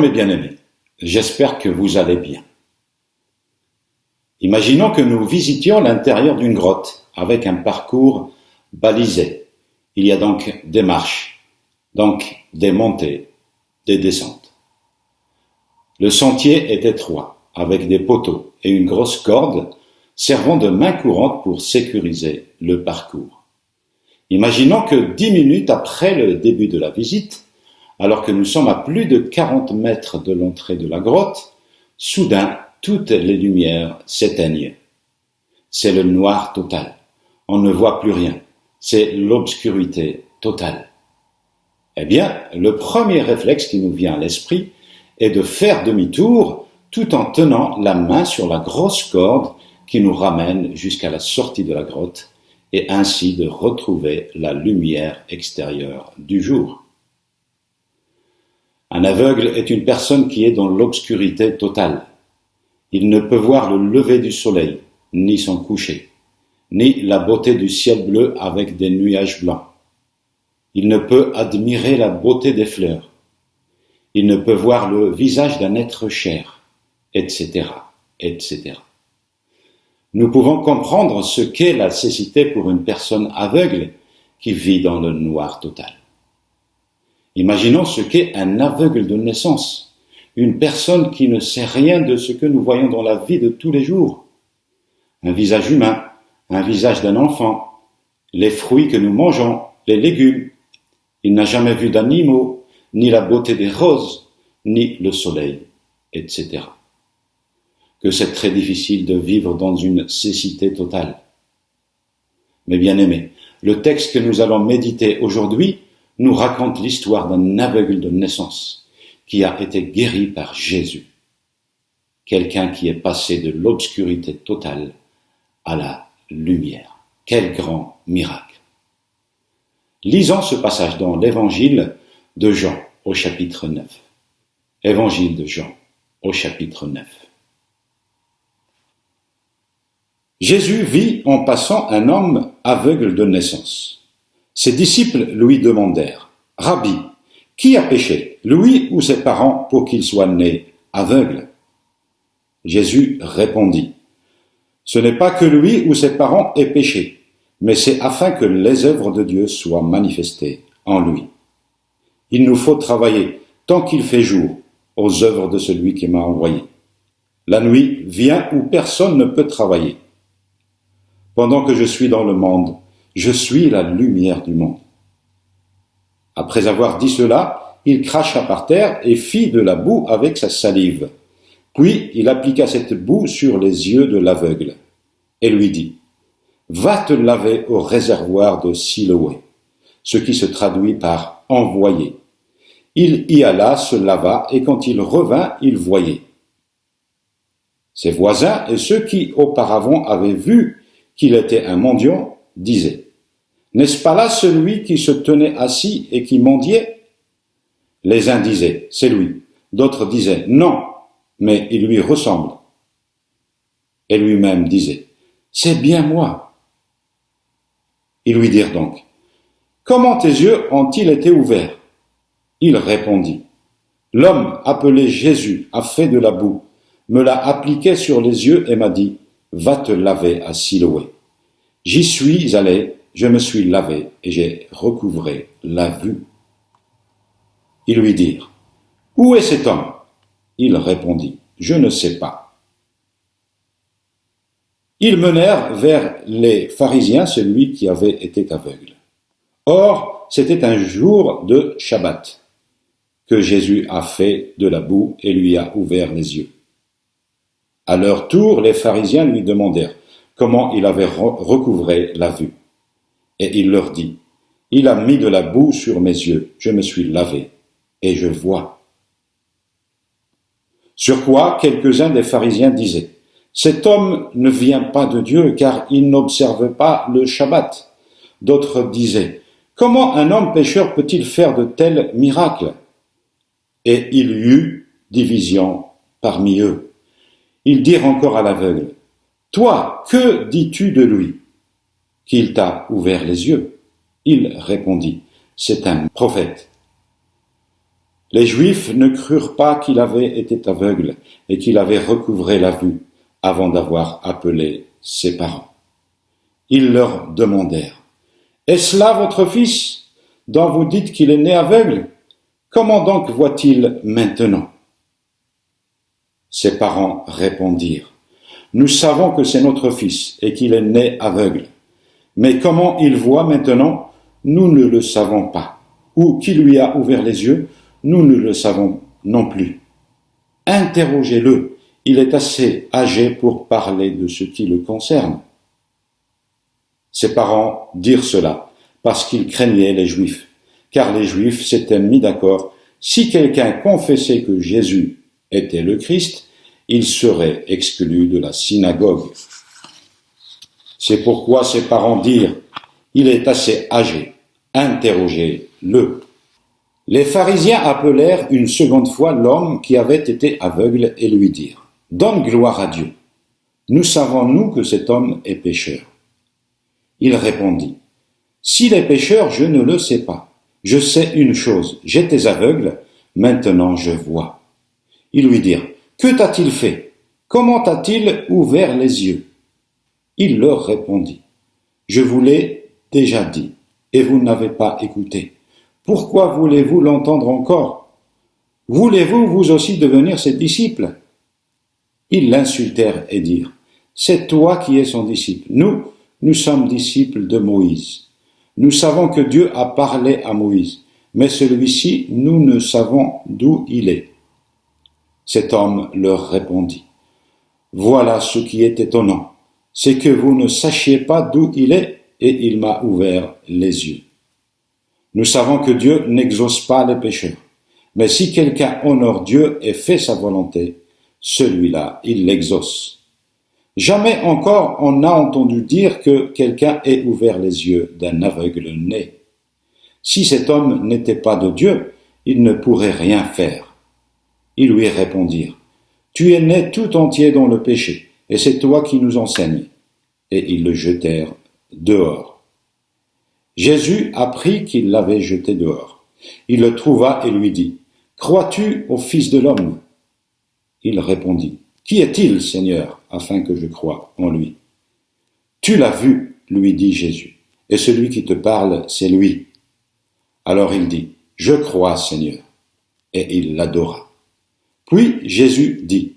les bien-aimés, j'espère que vous allez bien. Imaginons que nous visitions l'intérieur d'une grotte avec un parcours balisé. Il y a donc des marches, donc des montées, des descentes. Le sentier est étroit, avec des poteaux et une grosse corde servant de main courante pour sécuriser le parcours. Imaginons que 10 minutes après le début de la visite, alors que nous sommes à plus de 40 mètres de l'entrée de la grotte, soudain, toutes les lumières s'éteignent. C'est le noir total. On ne voit plus rien. C'est l'obscurité totale. Eh bien, le premier réflexe qui nous vient à l'esprit est de faire demi-tour tout en tenant la main sur la grosse corde qui nous ramène jusqu'à la sortie de la grotte et ainsi de retrouver la lumière extérieure du jour. Un aveugle est une personne qui est dans l'obscurité totale. Il ne peut voir le lever du soleil, ni son coucher, ni la beauté du ciel bleu avec des nuages blancs. Il ne peut admirer la beauté des fleurs. Il ne peut voir le visage d'un être cher, etc., etc. Nous pouvons comprendre ce qu'est la cécité pour une personne aveugle qui vit dans le noir total. Imaginons ce qu'est un aveugle de naissance, une personne qui ne sait rien de ce que nous voyons dans la vie de tous les jours. Un visage humain, un visage d'un enfant, les fruits que nous mangeons, les légumes. Il n'a jamais vu d'animaux, ni la beauté des roses, ni le soleil, etc. Que c'est très difficile de vivre dans une cécité totale. Mais bien aimés, le texte que nous allons méditer aujourd'hui nous raconte l'histoire d'un aveugle de naissance qui a été guéri par Jésus. Quelqu'un qui est passé de l'obscurité totale à la lumière. Quel grand miracle! Lisons ce passage dans l'Évangile de Jean au chapitre 9. Évangile de Jean au chapitre 9. Jésus vit en passant un homme aveugle de naissance. Ses disciples lui demandèrent, « Rabbi, qui a péché, lui ou ses parents, pour qu'il soit né aveugle ?» Jésus répondit, « Ce n'est pas que lui ou ses parents aient péché, mais c'est afin que les œuvres de Dieu soient manifestées en lui. Il nous faut travailler tant qu'il fait jour aux œuvres de celui qui m'a envoyé. La nuit vient où personne ne peut travailler. Pendant que je suis dans le monde, je suis la lumière du monde. » Après avoir dit cela, il cracha par terre et fit de la boue avec sa salive. Puis il appliqua cette boue sur les yeux de l'aveugle et lui dit, « Va te laver au réservoir de Siloé », ce qui se traduit par « envoyé ». Il y alla, se lava, et quand il revint, il voyait. Ses voisins et ceux qui auparavant avaient vu qu'il était un mendiant disaient, « N'est-ce pas là celui qui se tenait assis et qui mendiait ?» Les uns disaient, « C'est lui ». D'autres disaient, « Non, mais il lui ressemble. » Et lui-même disait, « C'est bien moi. » Ils lui dirent donc, « Comment tes yeux ont-ils été ouverts ?» Il répondit, « L'homme appelé Jésus a fait de la boue, me l'a appliqué sur les yeux et m'a dit, « Va te laver à Siloé. » J'y suis allé, je me suis lavé et j'ai recouvré la vue. » Ils lui dirent, « Où est cet homme ?» Il répondit, « Je ne sais pas. » Ils menèrent vers les pharisiens celui qui avait été aveugle. Or, c'était un jour de Shabbat que Jésus a fait de la boue et lui a ouvert les yeux. À leur tour, les pharisiens lui demandèrent comment il avait recouvré la vue. Et il leur dit, « Il a mis de la boue sur mes yeux, je me suis lavé, et je vois. » Sur quoi quelques-uns des pharisiens disaient, « Cet homme ne vient pas de Dieu, car il n'observe pas le Shabbat. » D'autres disaient, « Comment un homme pécheur peut-il faire de tels miracles ?» Et il y eut division parmi eux. Ils dirent encore à l'aveugle, « Toi, que dis-tu de lui, qu'il t'a ouvert les yeux ?» Il répondit, « C'est un prophète. » Les Juifs ne crurent pas qu'il avait été aveugle et qu'il avait recouvré la vue avant d'avoir appelé ses parents. Ils leur demandèrent: Est-ce là votre fils, dont vous dites qu'il est né aveugle? Comment donc voit-il maintenant? Ses parents répondirent: Nous savons que c'est notre fils et qu'il est né aveugle. Mais comment il voit maintenant, nous ne le savons pas. Ou qui lui a ouvert les yeux, nous ne le savons non plus. Interrogez-le, il est assez âgé pour parler de ce qui le concerne. Ses parents dirent cela parce qu'ils craignaient les Juifs, car les Juifs s'étaient mis d'accord: si quelqu'un confessait que Jésus était le Christ, il serait exclu de la synagogue. C'est pourquoi ses parents dirent: il est assez âgé, interrogez-le. Les pharisiens appelèrent une seconde fois l'homme qui avait été aveugle et lui dirent: Donne gloire à Dieu. Nous savons, nous, que cet homme est pécheur. Il répondit: S'il est pécheur, je ne le sais pas. Je sais une chose, j'étais aveugle, maintenant je vois. Ils lui dirent: Que t'a-t-il fait? Comment t'a-t-il ouvert les yeux? Il leur répondit: Je vous l'ai déjà dit, et vous n'avez pas écouté. Pourquoi voulez-vous l'entendre encore? Voulez-vous vous aussi devenir ses disciples? Ils l'insultèrent et dirent: C'est toi qui es son disciple. Nous sommes disciples de Moïse. Nous savons que Dieu a parlé à Moïse, mais celui-ci, nous ne savons d'où il est. Cet homme leur répondit: Voilà ce qui est étonnant, c'est que vous ne sachiez pas d'où il est, et il m'a ouvert les yeux. Nous savons que Dieu n'exauce pas les pécheurs, mais si quelqu'un honore Dieu et fait sa volonté, celui-là, il l'exauce. Jamais encore on n'a entendu dire que quelqu'un ait ouvert les yeux d'un aveugle né. Si cet homme n'était pas de Dieu, il ne pourrait rien faire. Ils lui répondirent: Tu es né tout entier dans le péché, et c'est toi qui nous enseignes. Et ils le jetèrent dehors. Jésus apprit qu'ils l'avaient jeté dehors. Il le trouva et lui dit: Crois-tu au Fils de l'homme? Il répondit: Qui est-il, Seigneur, afin que je croie en lui? Tu l'as vu, lui dit Jésus, et celui qui te parle, c'est lui. Alors il dit: Je crois, Seigneur, et il l'adora. Puis Jésus dit: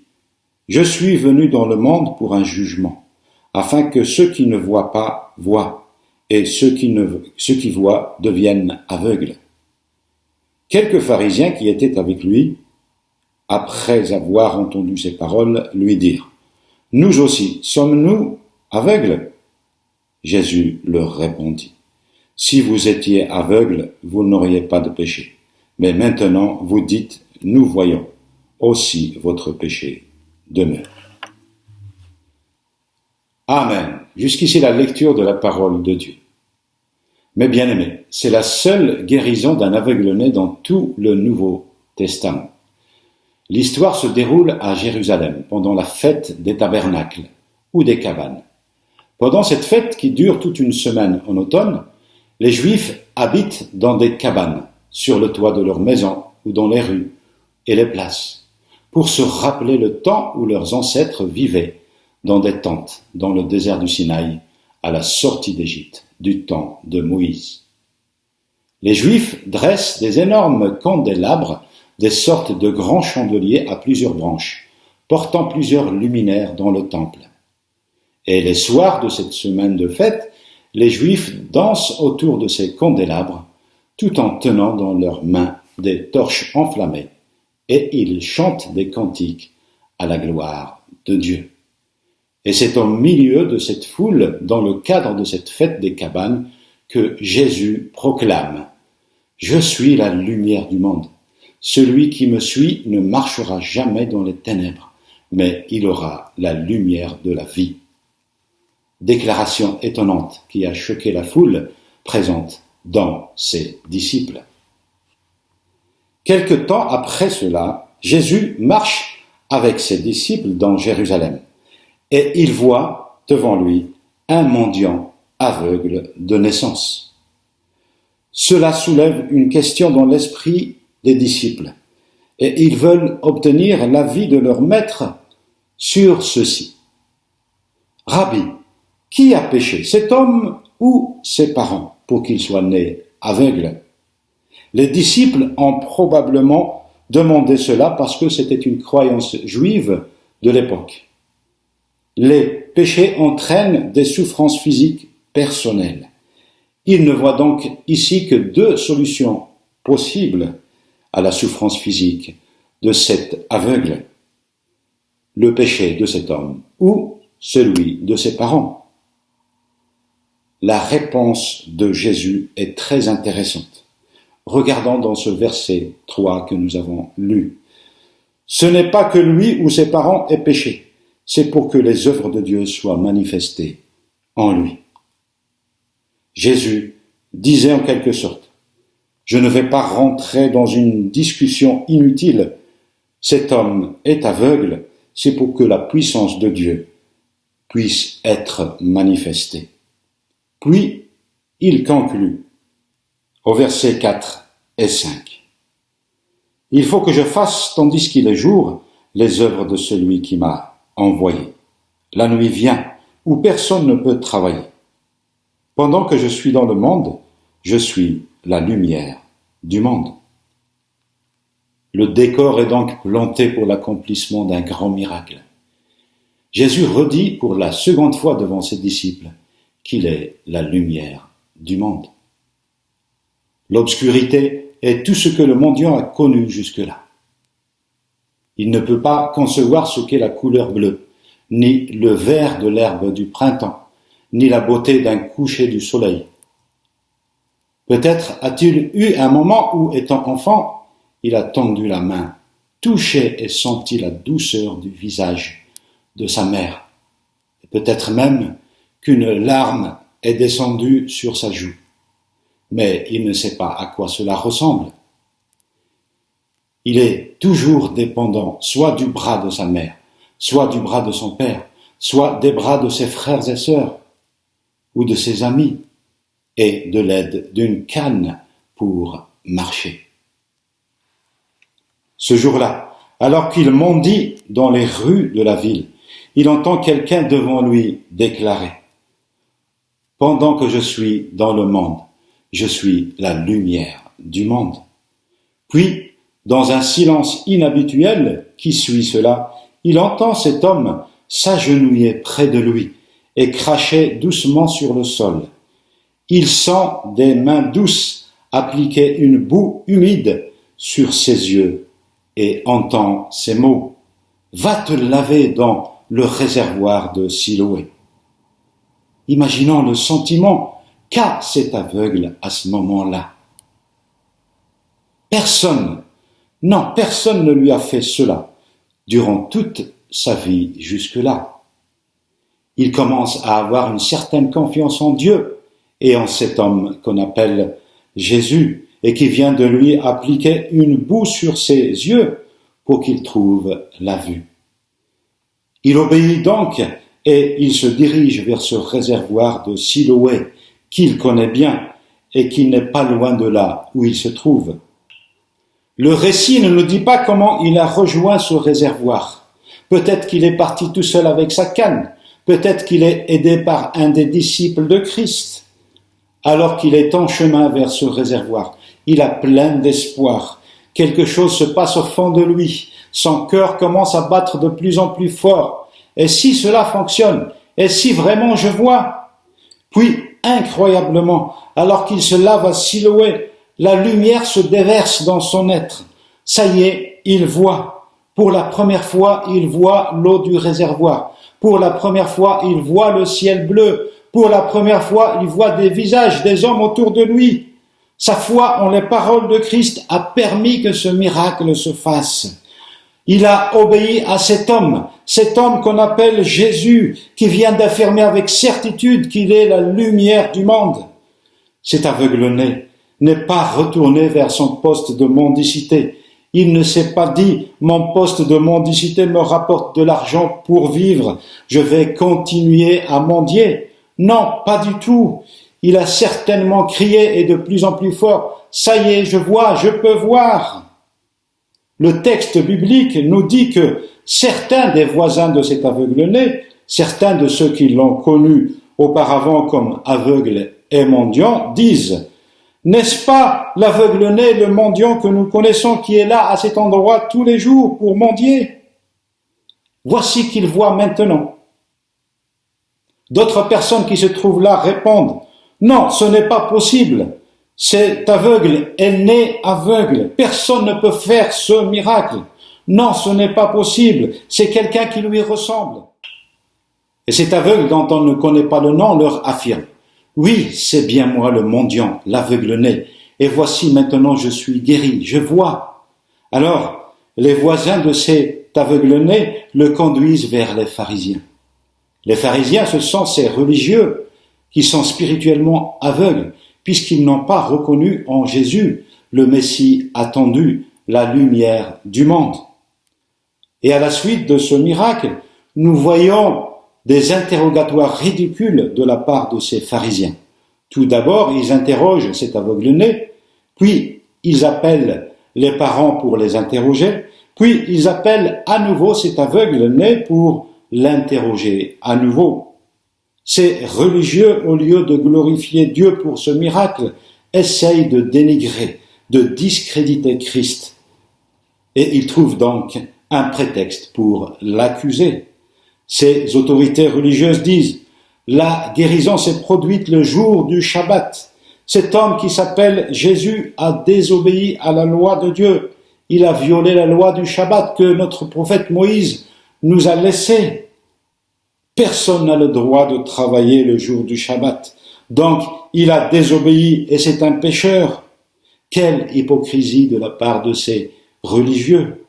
Je suis venu dans le monde pour un jugement, afin que ceux qui ne voient pas voient, et ceux qui voient deviennent aveugles. Quelques pharisiens qui étaient avec lui, après avoir entendu ces paroles, lui dirent: Nous aussi, sommes-nous aveugles? Jésus leur répondit: Si vous étiez aveugles, vous n'auriez pas de péché. Mais maintenant, vous dites: Nous voyons. Aussi votre péché demeure. Amen. Jusqu'ici la lecture de la parole de Dieu. Mes bien-aimés, c'est la seule guérison d'un aveugle-né dans tout le Nouveau Testament. L'histoire se déroule à Jérusalem pendant la fête des tabernacles ou des cabanes. Pendant cette fête qui dure toute une semaine en automne, les Juifs habitent dans des cabanes, sur le toit de leur maison ou dans les rues et les places, pour se rappeler le temps où leurs ancêtres vivaient dans des tentes dans le désert du Sinaï à la sortie d'Égypte, du temps de Moïse. Les Juifs dressent des énormes candélabres, des sortes de grands chandeliers à plusieurs branches, portant plusieurs luminaires dans le temple. Et les soirs de cette semaine de fête, les Juifs dansent autour de ces candélabres, tout en tenant dans leurs mains des torches enflammées, et ils chantent des cantiques à la gloire de Dieu. Et c'est au milieu de cette foule, dans le cadre de cette fête des cabanes, que Jésus proclame: Je suis la lumière du monde. Celui qui me suit ne marchera jamais dans les ténèbres, mais il aura la lumière de la vie. Déclaration étonnante qui a choqué la foule présente dans ses disciples. Quelque temps après cela, Jésus marche avec ses disciples dans Jérusalem. Et il voit devant lui un mendiant aveugle de naissance. Cela soulève une question dans l'esprit des disciples. et ils veulent obtenir l'avis de leur maître sur ceci. Rabbi, qui a péché, cet homme ou ses parents, pour qu'il soit né aveugle? Les disciples ont probablement demandé cela parce que c'était une croyance juive de l'époque. Les péchés entraînent des souffrances physiques personnelles. Ils ne voient donc ici que deux solutions possibles à la souffrance physique de cet aveugle: le péché de cet homme ou celui de ses parents. La réponse de Jésus est très intéressante. Regardons dans ce verset 3 que nous avons lu. Ce n'est pas que lui ou ses parents aient péché, c'est pour que les œuvres de Dieu soient manifestées en lui. Jésus disait en quelque sorte: je ne vais pas rentrer dans une discussion inutile. Cet homme est aveugle, c'est pour que la puissance de Dieu puisse être manifestée. Puis, il conclut au verset 4 et 5. Il faut que je fasse, tandis qu'il est jour, les œuvres de celui qui m'a envoyé. La nuit vient, où personne ne peut travailler. Pendant que je suis dans le monde, je suis la lumière du monde. Le décor est donc planté pour l'accomplissement d'un grand miracle. Jésus redit pour la seconde fois devant ses disciples qu'il est la lumière du monde. L'obscurité est tout ce que le mendiant a connu jusque-là. Il ne peut pas concevoir ce qu'est la couleur bleue, ni le vert de l'herbe du printemps, ni la beauté d'un coucher du soleil. Peut-être a-t-il eu un moment où, étant enfant, il a tendu la main, touché et senti la douceur du visage de sa mère. Et peut-être même qu'une larme est descendue sur sa joue. Mais il ne sait pas à quoi cela ressemble. Il est toujours dépendant soit du bras de sa mère, soit du bras de son père, soit des bras de ses frères et sœurs, ou de ses amis, et de l'aide d'une canne pour marcher. Ce jour-là, alors qu'il mendie dans les rues de la ville, il entend quelqu'un devant lui déclarer: « Pendant que je suis dans le monde, je suis la lumière du monde. » Puis, dans un silence inhabituel qui suit cela, il entend cet homme s'agenouiller près de lui et cracher doucement sur le sol. Il sent des mains douces appliquer une boue humide sur ses yeux et entend ces mots: « Va te laver dans le réservoir de Siloé. » Imaginons le sentiment qu'a cet aveugle à ce moment-là. Personne ne lui a fait cela durant toute sa vie jusque-là. Il commence à avoir une certaine confiance en Dieu et en cet homme qu'on appelle Jésus et qui vient de lui appliquer une boue sur ses yeux pour qu'il trouve la vue. Il obéit donc et il se dirige vers ce réservoir de Siloé qu'il connaît bien et qui n'est pas loin de là où il se trouve. Le récit ne nous dit pas comment il a rejoint ce réservoir. Peut-être qu'il est parti tout seul avec sa canne. Peut-être qu'il est aidé par un des disciples de Christ. Alors qu'il est en chemin vers ce réservoir, il a plein d'espoir. Quelque chose se passe au fond de lui. Son cœur commence à battre de plus en plus fort. Et si cela fonctionne? Et si vraiment je vois? Puis, incroyablement, alors qu'il se lave à Siloé, la lumière se déverse dans son être. Ça y est, il voit. Pour la première fois, il voit l'eau du réservoir. Pour la première fois, il voit le ciel bleu. Pour la première fois, il voit des visages, des hommes autour de lui. Sa foi en les paroles de Christ a permis que ce miracle se fasse. Il a obéi à cet homme qu'on appelle Jésus, qui vient d'affirmer avec certitude qu'il est la lumière du monde. Cet aveugle-né n'est pas retourné vers son poste de mendicité. Il ne s'est pas dit « Mon poste de mendicité me rapporte de l'argent pour vivre, je vais continuer à mendier ». Non, pas du tout. Il a certainement crié et de plus en plus fort « Ça y est, je vois, je peux voir ». le texte biblique nous dit que certains des voisins de cet aveugle-né, certains de ceux qui l'ont connu auparavant comme aveugle et mendiant, disent « N'est-ce pas l'aveugle-né, le mendiant que nous connaissons qui est là à cet endroit tous les jours pour mendier ? Voici qu'il voit maintenant. » D'autres personnes qui se trouvent là répondent « Non, ce n'est pas possible. Cet aveugle est né aveugle. Personne ne peut faire ce miracle. Non, ce n'est pas possible. C'est quelqu'un qui lui ressemble. » Et cet aveugle dont on ne connaît pas le nom leur affirme « Oui, c'est bien moi le mendiant, l'aveugle-né. Et voici maintenant je suis guéri, je vois. » Alors, les voisins de cet aveugle-né le conduisent vers les pharisiens. Les pharisiens, ce sont ces religieux qui sont spirituellement aveugles, puisqu'ils n'ont pas reconnu en Jésus le Messie attendu, la lumière du monde. Et à la suite de ce miracle, nous voyons des interrogatoires ridicules de la part de ces pharisiens. Tout d'abord, ils interrogent cet aveugle-né, puis ils appellent les parents pour les interroger, puis ils appellent à nouveau cet aveugle-né pour l'interroger à nouveau. Ces religieux, au lieu de glorifier Dieu pour ce miracle, essayent de dénigrer, de discréditer Christ. Et ils trouvent donc un prétexte pour l'accuser. Ces autorités religieuses disent « La guérison s'est produite le jour du Shabbat. Cet homme qui s'appelle Jésus a désobéi à la loi de Dieu. Il a violé la loi du Shabbat que notre prophète Moïse nous a laissée. Personne n'a le droit de travailler le jour du Shabbat. Donc, il a désobéi et c'est un pécheur. » Quelle hypocrisie de la part de ces religieux.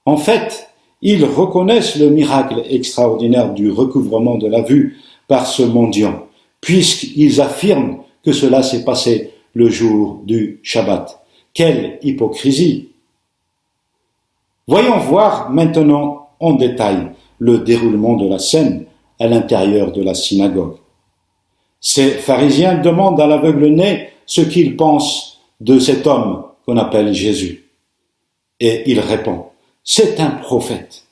En fait, ils reconnaissent le miracle extraordinaire du recouvrement de la vue par ce mendiant, puisqu'ils affirment que cela s'est passé le jour du Shabbat. Quelle hypocrisie! Voyons voir maintenant en détail le déroulement de la scène à l'intérieur de la synagogue. Ces pharisiens demandent à l'aveugle-né ce qu'il pense de cet homme qu'on appelle Jésus. Et il répond « C'est un prophète ».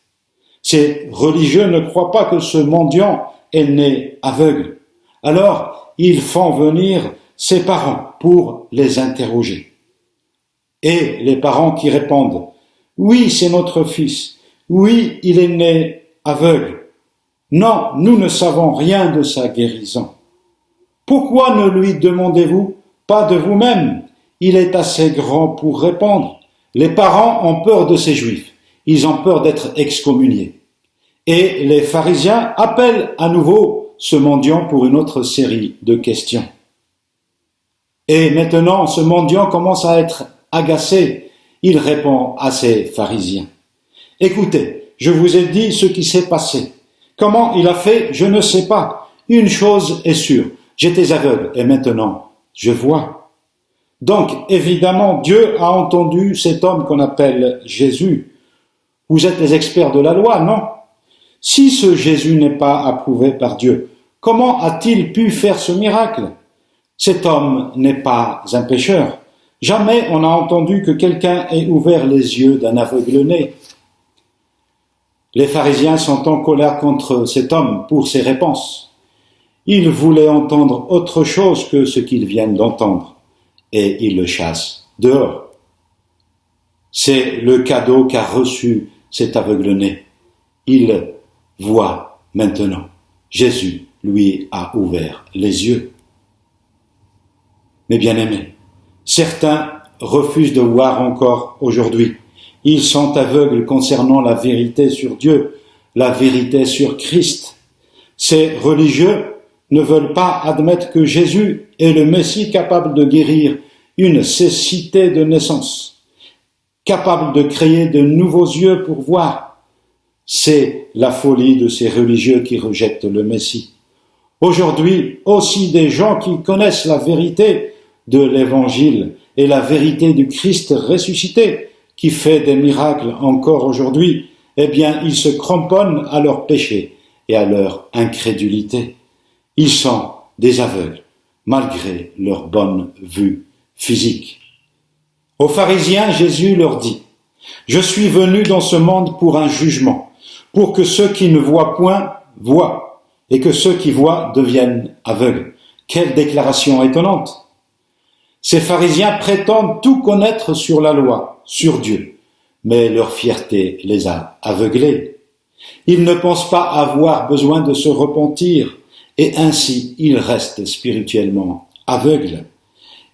Ces religieux ne croient pas que ce mendiant est né aveugle. Alors, ils font venir ses parents pour les interroger. Et les parents qui répondent « Oui, c'est notre fils. Oui, il est né aveugle. Non, nous ne savons rien de sa guérison. Pourquoi ne lui demandez-vous pas de vous-même ? Il est assez grand pour répondre. » Les parents ont peur de ces Juifs. Ils ont peur d'être excommuniés. Et les pharisiens appellent à nouveau ce mendiant pour une autre série de questions. Et maintenant, ce mendiant commence à être agacé. Il répond à ces pharisiens. « Écoutez, je vous ai dit ce qui s'est passé. Comment il a fait, je ne sais pas. Une chose est sûre, j'étais aveugle et maintenant, je vois. » Donc, évidemment, Dieu a entendu cet homme qu'on appelle Jésus. Vous êtes les experts de la loi, non ? Si ce Jésus n'est pas approuvé par Dieu, comment a-t-il pu faire ce miracle ? Cet homme n'est pas un pécheur. Jamais on n'a entendu que quelqu'un ait ouvert les yeux d'un aveugle-né. Les pharisiens sont en colère contre cet homme pour ses réponses. Ils voulaient entendre autre chose que ce qu'ils viennent d'entendre. Et ils le chassent dehors. C'est le cadeau qu'a reçu cet aveugle-né. Il voit maintenant. Jésus lui a ouvert les yeux. Mes bien-aimés, certains refusent de voir encore aujourd'hui. Ils sont aveugles concernant la vérité sur Dieu, la vérité sur Christ. Ces religieux ne veulent pas admettre que Jésus est le Messie capable de guérir une cécité de naissance, capable de créer de nouveaux yeux pour voir. C'est la folie de ces religieux qui rejettent le Messie. Aujourd'hui, aussi des gens qui connaissent la vérité de l'Évangile et la vérité du Christ ressuscité, qui fait des miracles encore aujourd'hui, eh bien, ils se cramponnent à leur péché et à leur incrédulité. Ils sont des aveugles, malgré leur bonne vue physique. Aux pharisiens, Jésus leur dit Je suis venu dans ce monde pour un jugement, pour que ceux qui ne voient point voient, et que ceux qui voient deviennent aveugles. Quelle déclaration étonnante! Ces pharisiens prétendent tout connaître sur la loi, sur Dieu, mais leur fierté les a aveuglés. Ils ne pensent pas avoir besoin de se repentir, et ainsi ils restent spirituellement aveugles.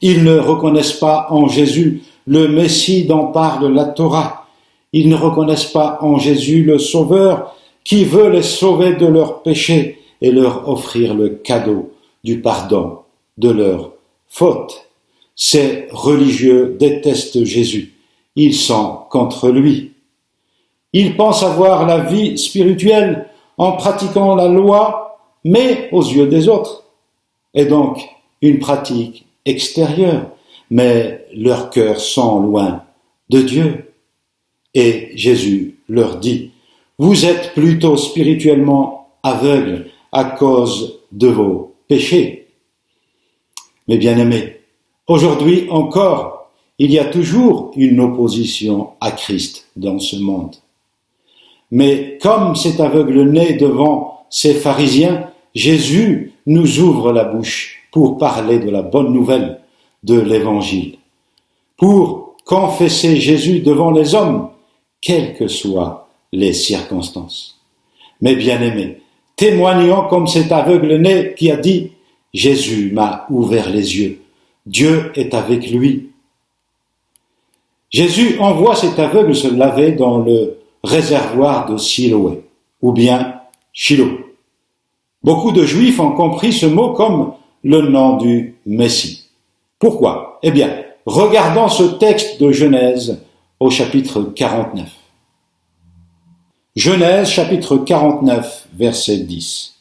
Ils ne reconnaissent pas en Jésus le Messie dont parle la Torah. Ils ne reconnaissent pas en Jésus le Sauveur qui veut les sauver de leurs péchés et leur offrir le cadeau du pardon de leurs fautes. Ces religieux détestent Jésus. Ils sont contre lui. Ils pensent avoir la vie spirituelle en pratiquant la loi, mais aux yeux des autres. Et donc, une pratique extérieure, mais leurs cœurs sont loin de Dieu. Et Jésus leur dit, « Vous êtes plutôt spirituellement aveugles à cause de vos péchés. » Mes bien-aimés, aujourd'hui encore, il y a toujours une opposition à Christ dans ce monde. Mais comme cet aveugle né devant ces pharisiens, Jésus nous ouvre la bouche pour parler de la bonne nouvelle de l'Évangile, pour confesser Jésus devant les hommes, quelles que soient les circonstances. Mes bien-aimés, témoignons comme cet aveugle né qui a dit « Jésus m'a ouvert les yeux, Dieu est avec lui ». Jésus envoie cet aveugle se laver dans le réservoir de Siloé, ou bien Shiloh. Beaucoup de Juifs ont compris ce mot comme le nom du Messie. Pourquoi? Eh bien, regardons ce texte de Genèse au chapitre 49. Genèse chapitre 49, verset 10.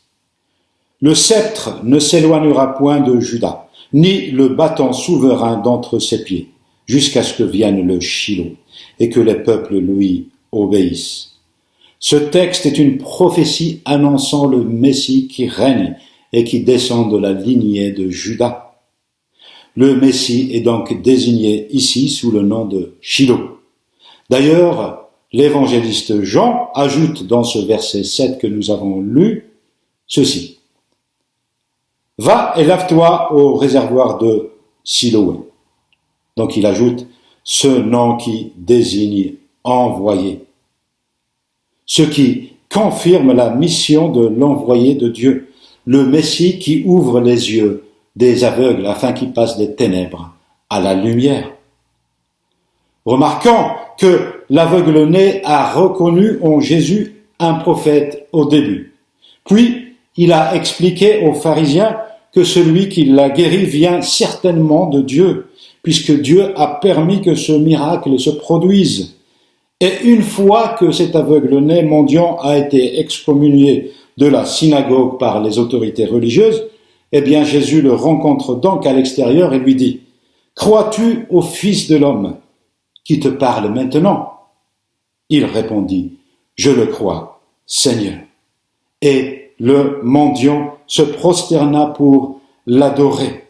Le sceptre ne s'éloignera point de Juda, ni le bâton souverain d'entre ses pieds, jusqu'à ce que vienne le Shiloh, et que les peuples lui obéissent. Ce texte est une prophétie annonçant le Messie qui règne et qui descend de la lignée de Juda. Le Messie est donc désigné ici sous le nom de Shiloh. D'ailleurs, l'évangéliste Jean ajoute dans ce verset 7 que nous avons lu ceci. « Va et lave-toi au réservoir de Siloé. » Donc il ajoute ce nom qui désigne envoyé. Ce qui confirme la mission de l'envoyé de Dieu, le Messie qui ouvre les yeux des aveugles afin qu'ils passent des ténèbres à la lumière. Remarquons que l'aveugle né a reconnu en Jésus un prophète au début. Puis, il a expliqué aux pharisiens que celui qui l'a guéri vient certainement de Dieu, puisque Dieu a permis que ce miracle se produise. Et une fois que cet aveugle né mendiant a été excommunié de la synagogue par les autorités religieuses, eh bien Jésus le rencontre donc à l'extérieur et lui dit « Crois-tu au Fils de l'homme qui te parle maintenant ?» Il répondit « Je le crois, Seigneur. » Et le mendiant se prosterna pour l'adorer.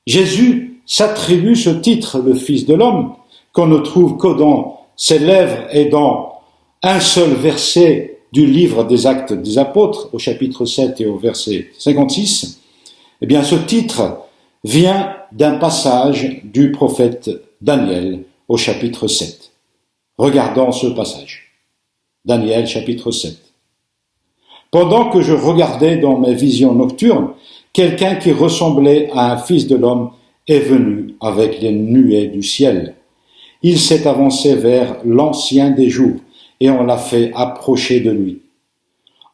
Jésus s'attribue ce titre, le Fils de l'homme, qu'on ne trouve que dans ses lèvres et dans un seul verset du livre des Actes des Apôtres, au chapitre 7 et au verset 56, eh bien ce titre vient d'un passage du prophète Daniel au chapitre 7. Regardons ce passage. Daniel chapitre 7. Pendant que je regardais dans mes visions nocturnes, quelqu'un qui ressemblait à un fils de l'homme est venu avec les nuées du ciel. Il s'est avancé vers l'Ancien des jours et on l'a fait approcher de lui.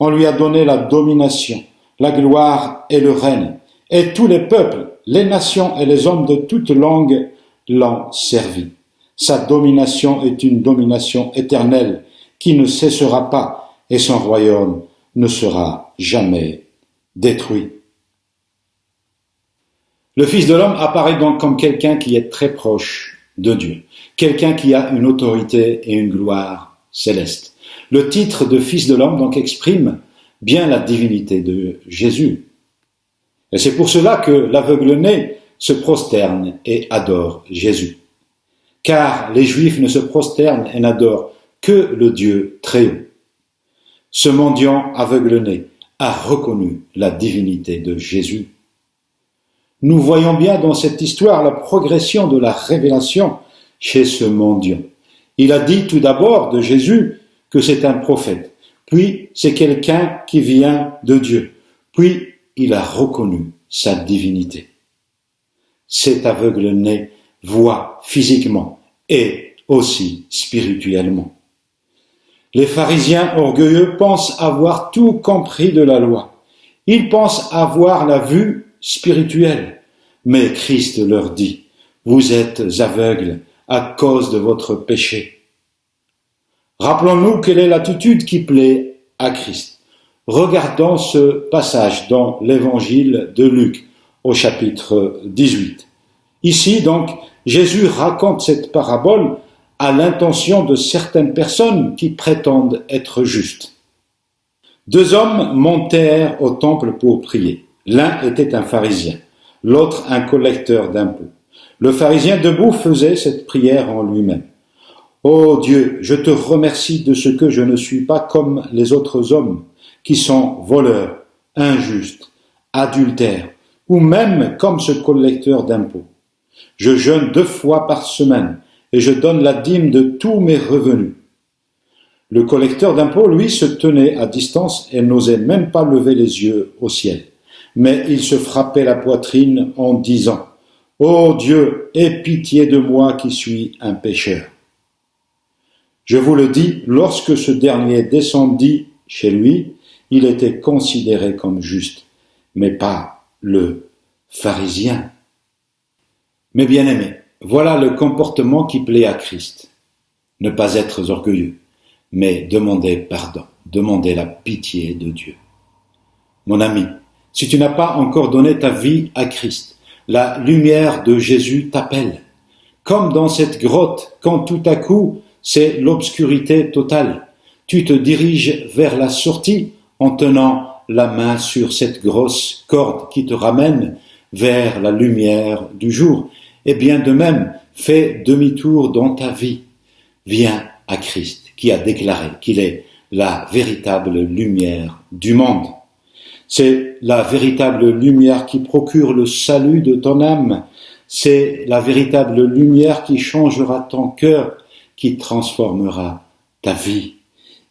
On lui a donné la domination, la gloire et le règne, et tous les peuples, les nations et les hommes de toute langue l'ont servi. Sa domination est une domination éternelle qui ne cessera pas et son royaume ne sera jamais détruit. Le Fils de l'homme apparaît donc comme quelqu'un qui est très proche de Dieu, quelqu'un qui a une autorité et une gloire céleste. Le titre de Fils de l'homme donc exprime bien la divinité de Jésus. Et c'est pour cela que l'aveugle né se prosterne et adore Jésus. car les Juifs ne se prosternent et n'adorent que le Dieu très haut. Ce mendiant aveugle-né a reconnu la divinité de Jésus. Nous voyons bien dans cette histoire la progression de la révélation chez ce mendiant. Il a dit tout d'abord de Jésus que c'est un prophète, puis c'est quelqu'un qui vient de Dieu, puis il a reconnu sa divinité. Cet aveugle-né voit physiquement et aussi spirituellement. Les pharisiens orgueilleux pensent avoir tout compris de la loi. Ils pensent avoir la vue spirituelle. Mais Christ leur dit, « Vous êtes aveugles à cause de votre péché. » Rappelons-nous quelle est l'attitude qui plaît à Christ. Regardons ce passage dans l'évangile de Luc au chapitre 18. Ici donc, Jésus raconte cette parabole à l'intention de certaines personnes qui prétendent être justes. Deux hommes montèrent au temple pour prier. L'un était un pharisien, l'autre un collecteur d'impôts. Le pharisien debout faisait cette prière en lui-même. « Ô Dieu, je te remercie de ce que je ne suis pas comme les autres hommes, qui sont voleurs, injustes, adultères, ou même comme ce collecteur d'impôts. Je jeûne 2 fois par semaine, et je donne la dîme de tous mes revenus. » Le collecteur d'impôts, lui, se tenait à distance et n'osait même pas lever les yeux au ciel. Mais il se frappait la poitrine en disant « Ô Dieu, aie pitié de moi qui suis un pécheur. » Je vous le dis, lorsque ce dernier descendit chez lui, il était considéré comme juste, mais pas le pharisien. Mes bien-aimés, voilà le comportement qui plaît à Christ. Ne pas être orgueilleux, mais demander pardon, demander la pitié de Dieu. Mon ami, si tu n'as pas encore donné ta vie à Christ, la lumière de Jésus t'appelle. Comme dans cette grotte, quand tout à coup, c'est l'obscurité totale. Tu te diriges vers la sortie en tenant la main sur cette grosse corde qui te ramène vers la lumière du jour. Et bien de même, fais demi-tour dans ta vie. Viens à Christ qui a déclaré qu'il est la véritable lumière du monde. C'est la véritable lumière qui procure le salut de ton âme. C'est la véritable lumière qui changera ton cœur, qui transformera ta vie.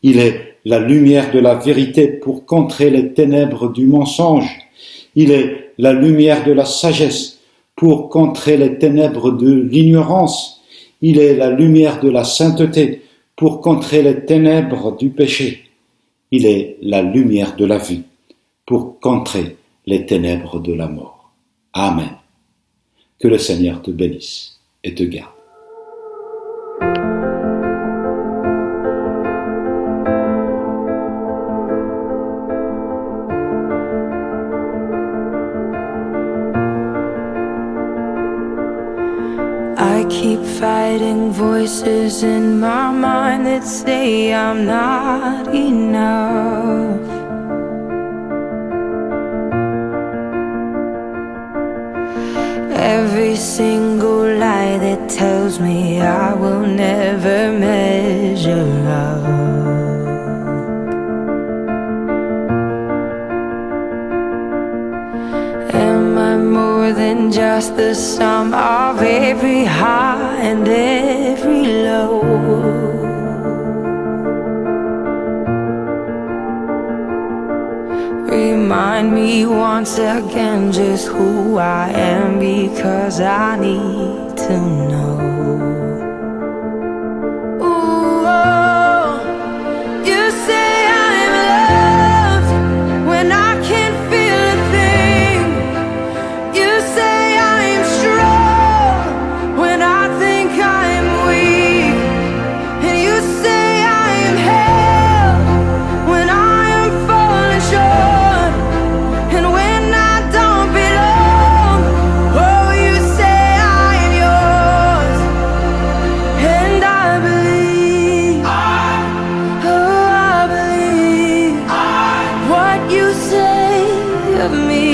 Il est la lumière de la vérité pour contrer les ténèbres du mensonge. Il est la lumière de la sagesse pour contrer les ténèbres de l'ignorance. Il est la lumière de la sainteté pour contrer les ténèbres du péché. Il est la lumière de la vie pour contrer les ténèbres de la mort. Amen. Que le Seigneur te bénisse et te garde. I keep fighting voices in my mind that say I'm not enough. Every single lie that tells me I will never measure up. Am I more than just the sum of every high and every low? Remind me once again just who I am, because I need to know. Ooh, oh, you say I'm loved when I can't feel a thing. You say I'm strong when I think I'm weak. And you say I'm held when I am falling short. And when I don't belong, oh, you say I am yours. And I believe, oh, I believe what you say of me.